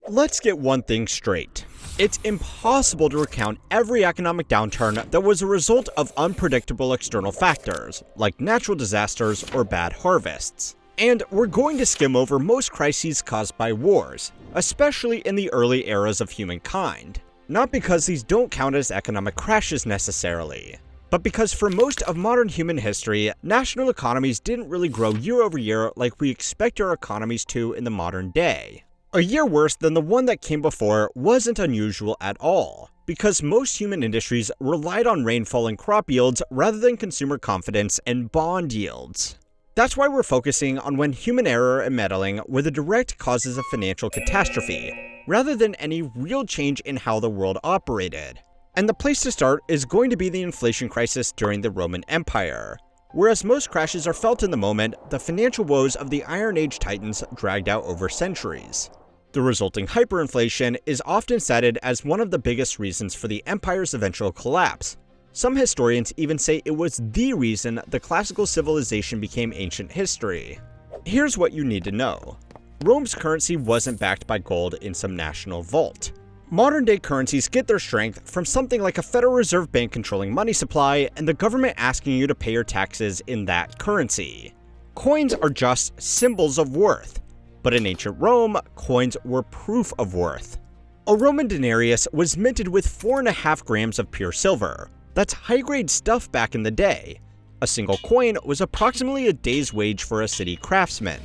Let's get one thing straight. It's impossible to recount every economic downturn that was a result of unpredictable external factors, like natural disasters or bad harvests. And we're going to skim over most crises caused by wars, especially in the early eras of humankind. Not because these don't count as economic crashes necessarily, but because for most of modern human history, national economies didn't really grow year over year like we expect our economies to in the modern day. A year worse than the one that came before wasn't unusual at all, because most human industries relied on rainfall and crop yields rather than consumer confidence and bond yields. That's why we're focusing on when human error and meddling were the direct causes of financial catastrophe, rather than any real change in how the world operated. And the place to start is going to be the inflation crisis during the Roman Empire. Whereas most crashes are felt in the moment, the financial woes of the Iron Age titans dragged out over centuries. The resulting hyperinflation is often cited as one of the biggest reasons for the empire's eventual collapse. Some historians even say it was the reason the classical civilization became ancient history. Here's what you need to know. Rome's currency wasn't backed by gold in some national vault. Modern-day currencies get their strength from something like a Federal Reserve Bank controlling money supply and the government asking you to pay your taxes in that currency. Coins are just symbols of worth. But in ancient Rome, coins were proof of worth. A Roman denarius was minted with 4.5 grams of pure silver. That's high-grade stuff back in the day. A single coin was approximately a day's wage for a city craftsman.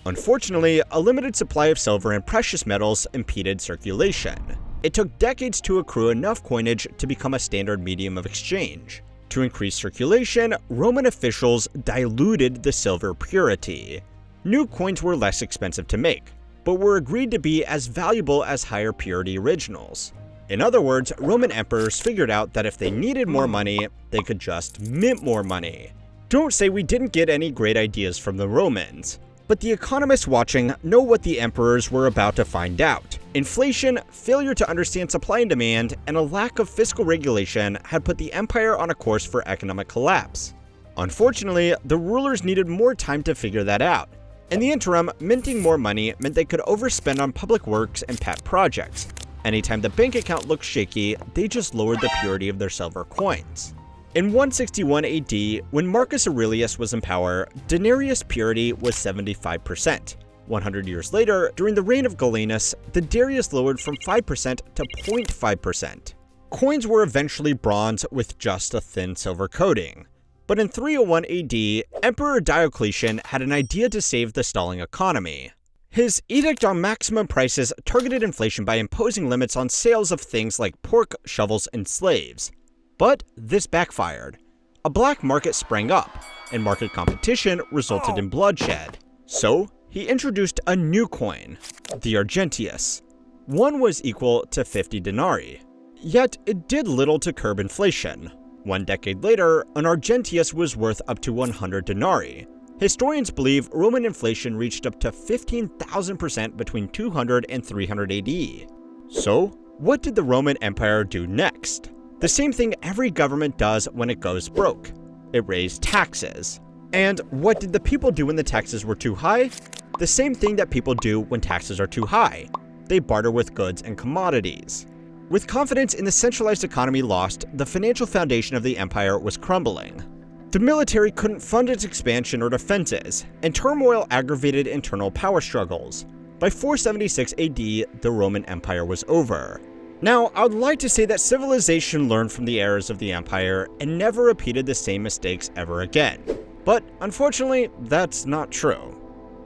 Unfortunately, a limited supply of silver and precious metals impeded circulation. It took decades to accrue enough coinage to become a standard medium of exchange. To increase circulation, Roman officials diluted the silver purity. New coins were less expensive to make, but were agreed to be as valuable as higher purity originals. In other words, Roman emperors figured out that if they needed more money, they could just mint more money. Don't say we didn't get any great ideas from the Romans, but the economists watching know what the emperors were about to find out. Inflation, failure to understand supply and demand, and a lack of fiscal regulation had put the empire on a course for economic collapse. Unfortunately, the rulers needed more time to figure that out. In the interim, minting more money meant they could overspend on public works and pet projects. Anytime the bank account looked shaky, they just lowered the purity of their silver coins. In 161 AD, when Marcus Aurelius was in power, denarius purity was 75%. 100 years later, during the reign of Gallienus, the darius lowered from 5% to 0.5%. Coins were eventually bronze with just a thin silver coating. But in 301 AD, Emperor Diocletian had an idea to save the stalling economy. His edict on maximum prices targeted inflation by imposing limits on sales of things like pork, shovels, and slaves. But this backfired. A black market sprang up, and market competition resulted in bloodshed. So, he introduced a new coin, the argentius. One was equal to 50 denarii. Yet, it did little to curb inflation. 1 decade later, an argentius was worth up to 100 denarii. Historians believe Roman inflation reached up to 15,000% between 200 and 300 AD. So, what did the Roman Empire do next? The same thing every government does when it goes broke. It raised taxes. And what did the people do when the taxes were too high? The same thing that people do when taxes are too high. They barter with goods and commodities. With confidence in the centralized economy lost, the financial foundation of the empire was crumbling. The military couldn't fund its expansion or defenses, and turmoil aggravated internal power struggles. By 476 AD, the Roman Empire was over. Now, I would like to say that civilization learned from the errors of the empire and never repeated the same mistakes ever again. But unfortunately, that's not true.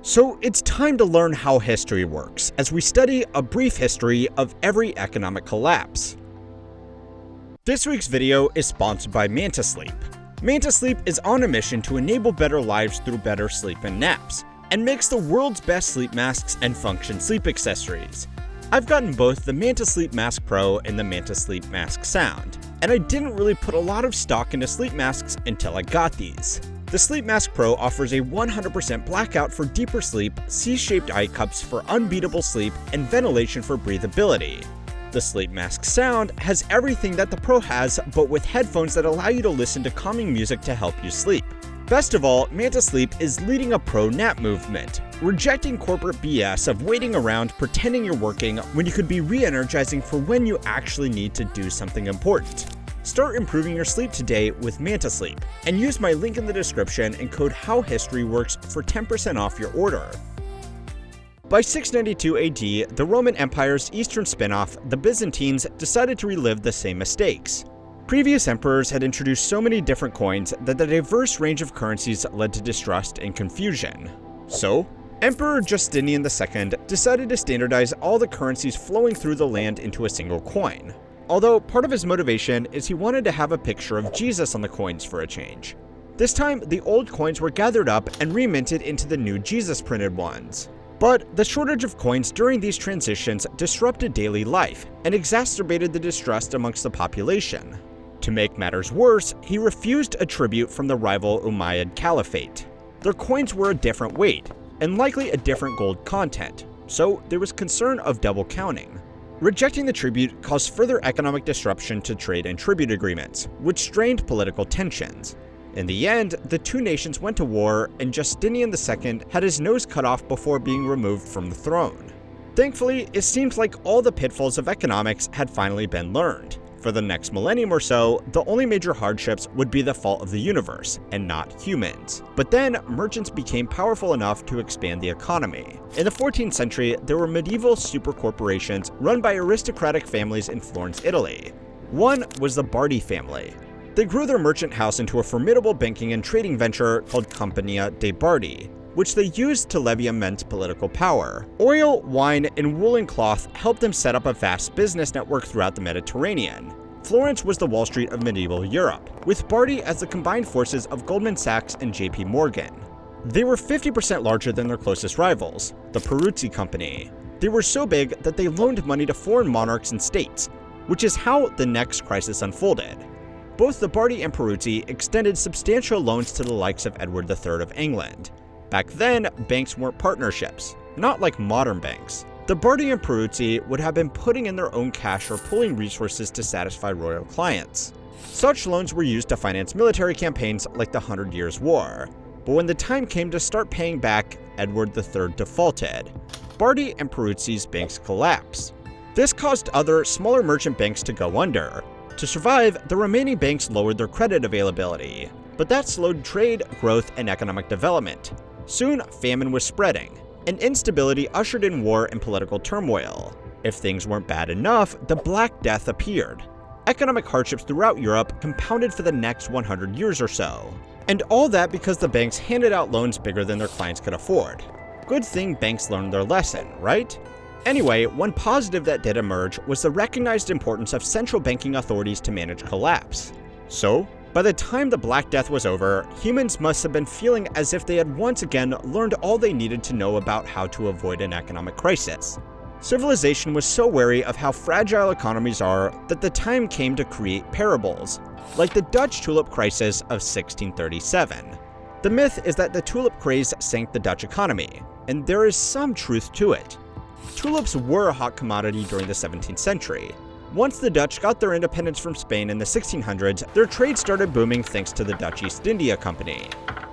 So it's time to learn how history works as we study a brief history of every economic collapse. This week's video is sponsored by Manta Sleep. Manta Sleep is on a mission to enable better lives through better sleep and naps, and makes the world's best sleep masks and function sleep accessories. I've gotten both the Manta Sleep Mask Pro and the Manta Sleep Mask Sound, and I didn't really put a lot of stock into sleep masks until I got these. The Sleep Mask Pro offers a 100% blackout for deeper sleep, C-shaped eye cups for unbeatable sleep, and ventilation for breathability. The Sleep Mask Sound has everything that the Pro has, but with headphones that allow you to listen to calming music to help you sleep. Best of all, Manta Sleep is leading a pro-nap movement, rejecting corporate BS of waiting around pretending you're working when you could be re-energizing for when you actually need to do something important. Start improving your sleep today with Manta Sleep, and use my link in the description and code HowHistoryWorks for 10% off your order. By 692 AD, the Roman Empire's eastern spin-off, the Byzantines, decided to relive the same mistakes. Previous emperors had introduced so many different coins that the diverse range of currencies led to distrust and confusion. So, Emperor Justinian II decided to standardize all the currencies flowing through the land into a single coin. Although part of his motivation is he wanted to have a picture of Jesus on the coins for a change. This time, the old coins were gathered up and reminted into the new Jesus-printed ones. But the shortage of coins during these transitions disrupted daily life and exacerbated the distrust amongst the population. To make matters worse, he refused a tribute from the rival Umayyad Caliphate. Their coins were a different weight, and likely a different gold content, so there was concern of double counting. Rejecting the tribute caused further economic disruption to trade and tribute agreements, which strained political tensions. In the end, the two nations went to war, and Justinian II had his nose cut off before being removed from the throne. Thankfully, it seemed like all the pitfalls of economics had finally been learned. For the next millennium or so, the only major hardships would be the fault of the universe, and not humans. But then, merchants became powerful enough to expand the economy. In the 14th century, there were medieval supercorporations run by aristocratic families in Florence, Italy. One was the Bardi family. They grew their merchant house into a formidable banking and trading venture called Compagnia dei Bardi, which they used to levy immense political power. Oil, wine, and woolen cloth helped them set up a vast business network throughout the Mediterranean. Florence was the Wall Street of medieval Europe, with Bardi as the combined forces of Goldman Sachs and JP Morgan. They were 50% larger than their closest rivals, the Peruzzi Company. They were so big that they loaned money to foreign monarchs and states, which is how the next crisis unfolded. Both the Bardi and Peruzzi extended substantial loans to the likes of Edward III of England. Back then, banks weren't partnerships, not like modern banks. The Bardi and Peruzzi would have been putting in their own cash or pooling resources to satisfy royal clients. Such loans were used to finance military campaigns like the 100 Years' War. But when the time came to start paying back, Edward III defaulted. Bardi and Peruzzi's banks collapsed. This caused other, smaller merchant banks to go under. To survive, the remaining banks lowered their credit availability. But that slowed trade, growth, and economic development. Soon, famine was spreading, and instability ushered in war and political turmoil. If things weren't bad enough, the Black Death appeared. Economic hardships throughout Europe compounded for the next 100 years or so. And all that because the banks handed out loans bigger than their clients could afford. Good thing banks learned their lesson, right? Anyway, one positive that did emerge was the recognized importance of central banking authorities to manage collapse. So, by the time the Black Death was over, humans must have been feeling as if they had once again learned all they needed to know about how to avoid an economic crisis. Civilization was so wary of how fragile economies are that the time came to create parables, like the Dutch tulip crisis of 1637. The myth is that the tulip craze sank the Dutch economy, and there is some truth to it. Tulips were a hot commodity during the 17th century. Once the Dutch got their independence from Spain in the 1600s, their trade started booming thanks to the Dutch East India Company.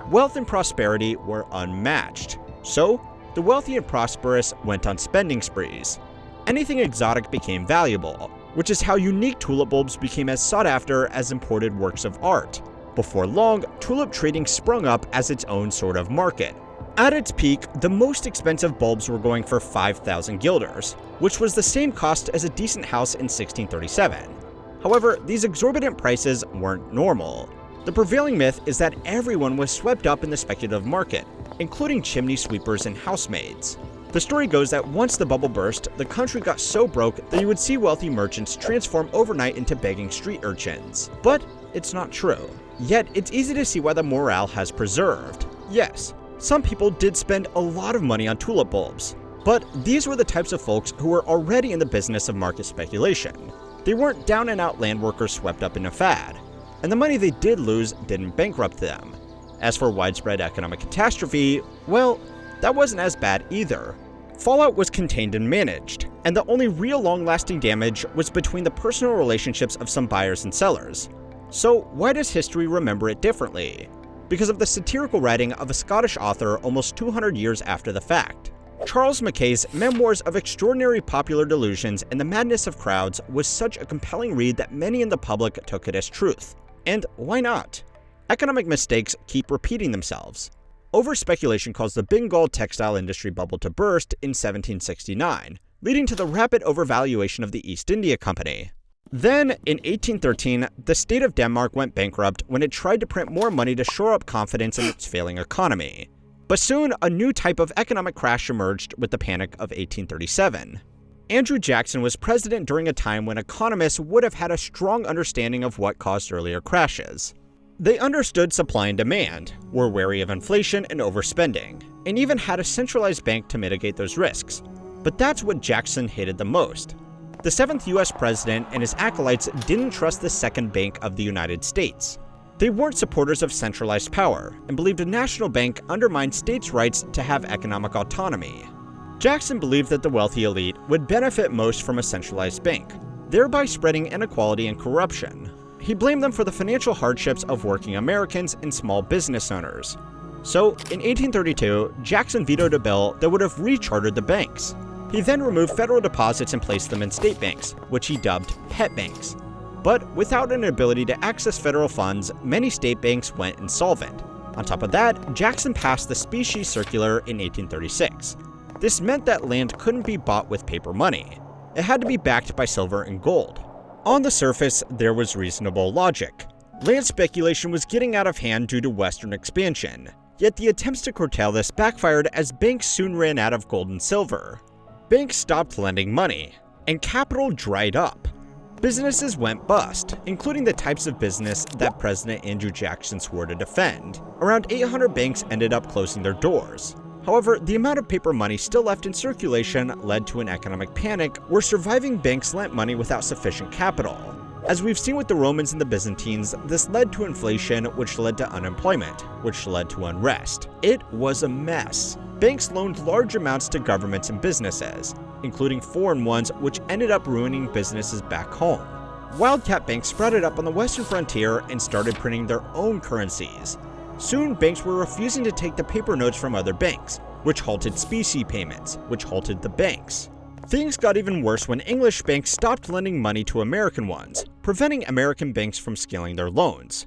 Wealth and prosperity were unmatched, so the wealthy and prosperous went on spending sprees. Anything exotic became valuable, which is how unique tulip bulbs became as sought after as imported works of art. Before long, tulip trading sprung up as its own sort of market. At its peak, the most expensive bulbs were going for 5,000 guilders, which was the same cost as a decent house in 1637. However, these exorbitant prices weren't normal. The prevailing myth is that everyone was swept up in the speculative market, including chimney sweepers and housemaids. The story goes that once the bubble burst, the country got so broke that you would see wealthy merchants transform overnight into begging street urchins. But it's not true. Yet, it's easy to see why the morale has preserved. Yes, some people did spend a lot of money on tulip bulbs, but these were the types of folks who were already in the business of market speculation. They weren't down-and-out land workers swept up in a fad, and the money they did lose didn't bankrupt them. As for widespread economic catastrophe, well, that wasn't as bad either. Fallout was contained and managed, and the only real long-lasting damage was between the personal relationships of some buyers and sellers. So why does history remember it differently? because of the satirical writing of a Scottish author almost 200 years after the fact. Charles Mackay's Memoirs of Extraordinary Popular Delusions and the Madness of Crowds was such a compelling read that many in the public took it as truth. And why not? Economic mistakes keep repeating themselves. Over-speculation caused the Bengal textile industry bubble to burst in 1769, leading to the rapid overvaluation of the East India Company. Then, in 1813, the state of Denmark went bankrupt when it tried to print more money to shore up confidence in its failing economy. But soon, a new type of economic crash emerged with the Panic of 1837. Andrew Jackson was president during a time when economists would have had a strong understanding of what caused earlier crashes. They understood supply and demand, were wary of inflation and overspending, and even had a centralized bank to mitigate those risks. But that's what Jackson hated the most. The 7th US president and his acolytes didn't trust the Second Bank of the United States. They weren't supporters of centralized power and believed a national bank undermined states' rights to have economic autonomy. Jackson believed that the wealthy elite would benefit most from a centralized bank, thereby spreading inequality and corruption. He blamed them for the financial hardships of working Americans and small business owners. So, in 1832, Jackson vetoed a bill that would have rechartered the banks. He then removed federal deposits and placed them in state banks, which he dubbed pet banks. But without an ability to access federal funds, many state banks went insolvent. On top of that, Jackson passed the Specie Circular in 1836. This meant that land couldn't be bought with paper money. It had to be backed by silver and gold. On the surface, there was reasonable logic. Land speculation was getting out of hand due to Western expansion, yet the attempts to curtail this backfired as banks soon ran out of gold and silver. Banks stopped lending money, and capital dried up. Businesses went bust, including the types of business that President Andrew Jackson swore to defend. Around 800 banks ended up closing their doors. However, the amount of paper money still left in circulation led to an economic panic where surviving banks lent money without sufficient capital. As we've seen with the Romans and the Byzantines, this led to inflation, which led to unemployment, which led to unrest. It was a mess. Banks loaned large amounts to governments and businesses, including foreign ones, which ended up ruining businesses back home. Wildcat banks sprouted up on the western frontier and started printing their own currencies. Soon, banks were refusing to take the paper notes from other banks, which halted specie payments, which halted the banks. Things got even worse when English banks stopped lending money to American ones, preventing American banks from scaling their loans.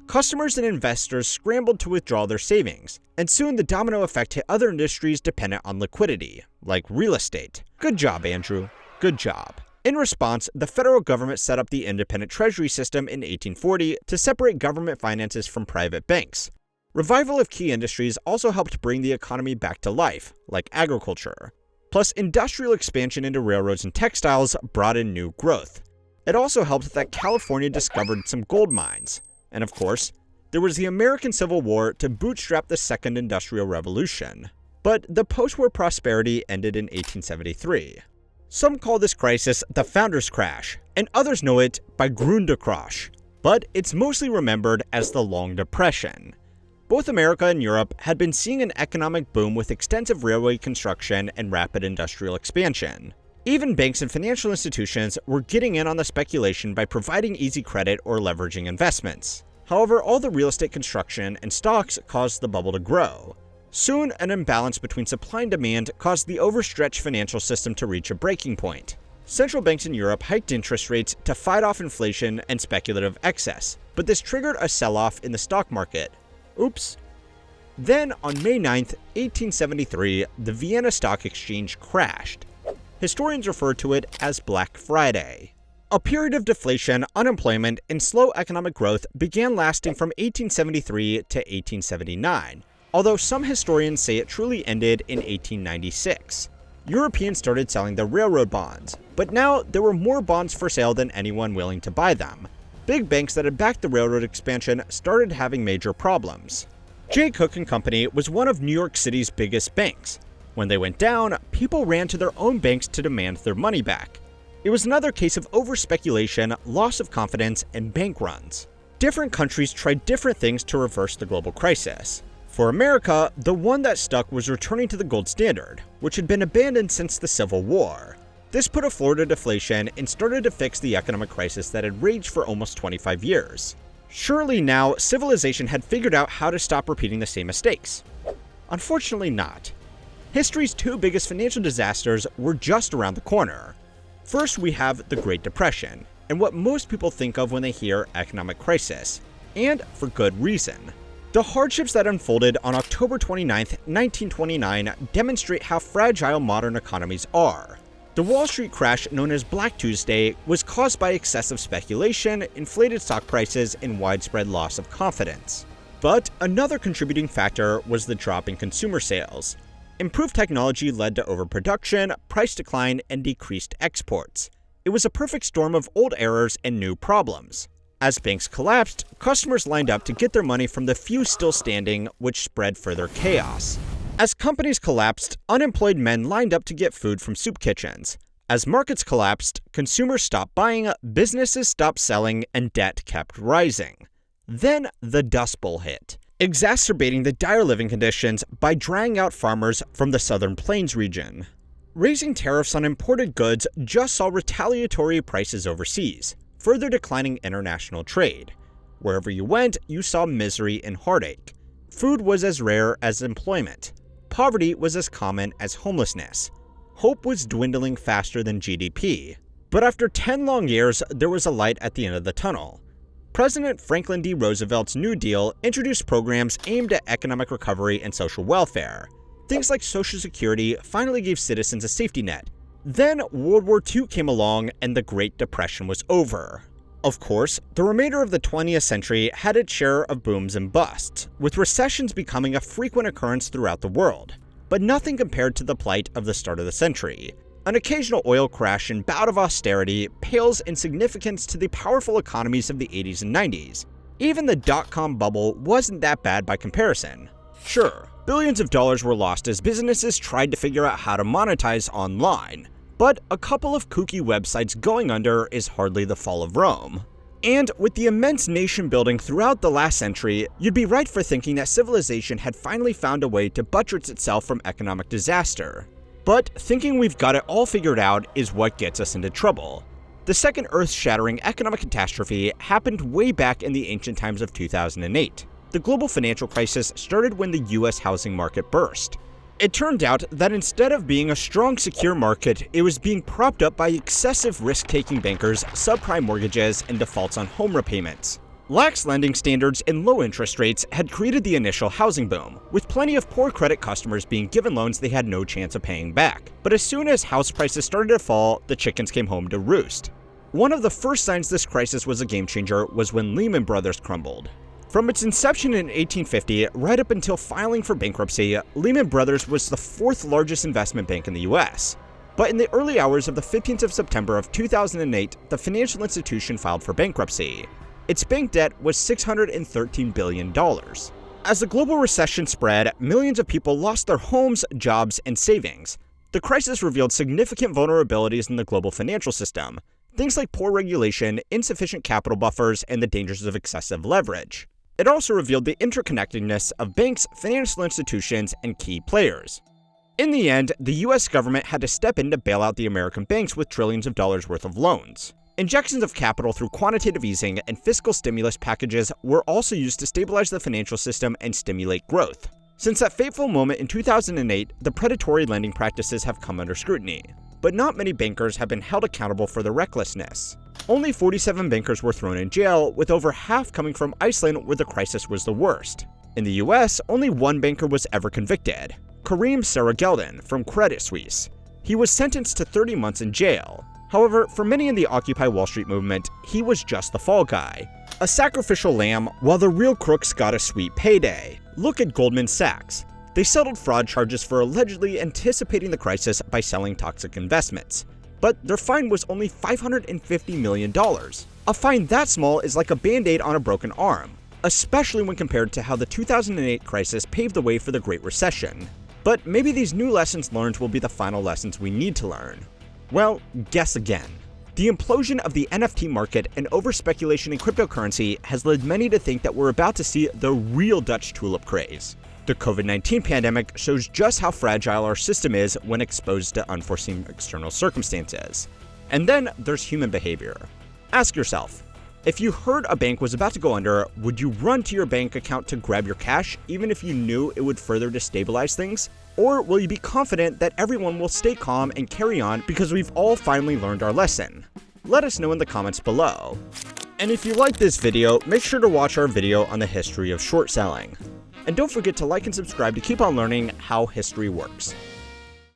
Customers and investors scrambled to withdraw their savings, and soon the domino effect hit other industries dependent on liquidity, like real estate. Good job, Andrew. Good job. In response, the federal government set up the independent treasury system in 1840 to separate government finances from private banks. Revival of key industries also helped bring the economy back to life, like agriculture. Plus, industrial expansion into railroads and textiles brought in new growth. It also helped that California discovered some gold mines. And of course, there was the American Civil War to bootstrap the Second Industrial Revolution. But the post-war prosperity ended in 1873. Some call this crisis the Founders' Crash, and others know it by Grundekrosch, but it's mostly remembered as the Long Depression. Both America and Europe had been seeing an economic boom with extensive railway construction and rapid industrial expansion. Even banks and financial institutions were getting in on the speculation by providing easy credit or leveraging investments. However, all the real estate construction and stocks caused the bubble to grow. Soon, an imbalance between supply and demand caused the overstretched financial system to reach a breaking point. Central banks in Europe hiked interest rates to fight off inflation and speculative excess, but this triggered a sell-off in the stock market. Oops. Then, on May 9, 1873, the Vienna Stock Exchange crashed. Historians refer to it as Black Friday. A period of deflation, unemployment, and slow economic growth began lasting from 1873 to 1879, although some historians say it truly ended in 1896. Europeans started selling their railroad bonds, but now there were more bonds for sale than anyone willing to buy them. Big banks that had backed the railroad expansion started having major problems. J. Cook & Company was one of New York City's biggest banks. When they went down, people ran to their own banks to demand their money back. It was another case of over-speculation, loss of confidence, and bank runs. Different countries tried different things to reverse the global crisis. For America, the one that stuck was returning to the gold standard, which had been abandoned since the Civil War. This put a floor to deflation and started to fix the economic crisis that had raged for almost 25 years. Surely now, civilization had figured out how to stop repeating the same mistakes. Unfortunately not. History's two biggest financial disasters were just around the corner. First, we have the Great Depression, and what most people think of when they hear economic crisis, and for good reason. The hardships that unfolded on October 29, 1929 demonstrate how fragile modern economies are. The Wall Street crash known as Black Tuesday was caused by excessive speculation, inflated stock prices, and widespread loss of confidence. But another contributing factor was the drop in consumer sales. Improved technology led to overproduction, price decline, and decreased exports. It was a perfect storm of old errors and new problems. As banks collapsed, customers lined up to get their money from the few still standing, which spread further chaos. As companies collapsed, unemployed men lined up to get food from soup kitchens. As markets collapsed, consumers stopped buying, businesses stopped selling, and debt kept rising. Then the Dust Bowl hit, exacerbating the dire living conditions by drying out farmers from the Southern Plains region. Raising tariffs on imported goods just saw retaliatory prices overseas, further declining international trade. Wherever you went, you saw misery and heartache. Food was as rare as employment. Poverty was as common as homelessness. Hope was dwindling faster than GDP. But after 10 long years, there was a light at the end of the tunnel. President Franklin D. Roosevelt's New Deal introduced programs aimed at economic recovery and social welfare. Things like Social Security finally gave citizens a safety net. Then World War II came along and the Great Depression was over. Of course, the remainder of the 20th century had its share of booms and busts, with recessions becoming a frequent occurrence throughout the world, but nothing compared to the plight of the start of the century. An occasional oil crash and bout of austerity pales in significance to the powerful economies of the 80s and 90s. Even the dot-com bubble wasn't that bad by comparison. Sure, billions of dollars were lost as businesses tried to figure out how to monetize online, but a couple of kooky websites going under is hardly the fall of Rome. And with the immense nation building throughout the last century, you'd be right for thinking that civilization had finally found a way to buttress itself from economic disaster. But thinking we've got it all figured out is what gets us into trouble. The second earth-shattering economic catastrophe happened way back in the ancient times of 2008. The global financial crisis started when the US housing market burst. It turned out that instead of being a strong, secure market, it was being propped up by excessive risk-taking bankers, subprime mortgages, and defaults on home repayments. Lax lending standards and low interest rates had created the initial housing boom, with plenty of poor credit customers being given loans they had no chance of paying back. But as soon as house prices started to fall, the chickens came home to roost. One of the first signs this crisis was a game changer was when Lehman Brothers crumbled. From its inception in 1850 right up until filing for bankruptcy, Lehman Brothers was the fourth largest investment bank in the US. But in the early hours of the 15th of September of 2008, the financial institution filed for bankruptcy. Its bank debt was $613 billion. As the global recession spread, millions of people lost their homes, jobs, and savings. The crisis revealed significant vulnerabilities in the global financial system, things like poor regulation, insufficient capital buffers, and the dangers of excessive leverage. It also revealed the interconnectedness of banks, financial institutions, and key players. In the end, the US government had to step in to bail out the American banks with trillions of dollars worth of loans. Injections of capital through quantitative easing and fiscal stimulus packages were also used to stabilize the financial system and stimulate growth. Since that fateful moment in 2008, the predatory lending practices have come under scrutiny, but not many bankers have been held accountable for their recklessness. Only 47 bankers were thrown in jail, with over half coming from Iceland, where the crisis was the worst. In the US, only one banker was ever convicted, Karim Sarageldin from Credit Suisse. He was sentenced to 30 months in jail. However, for many in the Occupy Wall Street movement, he was just the fall guy, a sacrificial lamb, while the real crooks got a sweet payday. Look at Goldman Sachs. They settled fraud charges for allegedly anticipating the crisis by selling toxic investments. But their fine was only $550 million. A fine that small is like a band-aid on a broken arm, especially when compared to how the 2008 crisis paved the way for the Great Recession. But maybe these new lessons learned will be the final lessons we need to learn. Well, guess again. The implosion of the NFT market and over-speculation in cryptocurrency has led many to think that we're about to see the real Dutch tulip craze. The COVID-19 pandemic shows just how fragile our system is when exposed to unforeseen external circumstances. And then there's human behavior. Ask yourself, If you heard a bank was about to go under, would you run to your bank account to grab your cash, even if you knew it would further destabilize things? Or will you be confident that everyone will stay calm and carry on because we've all finally learned our lesson? Let us know in the comments below. And if you like this video, make sure to watch our video on the history of short selling. And don't forget to like and subscribe to keep on learning how history works.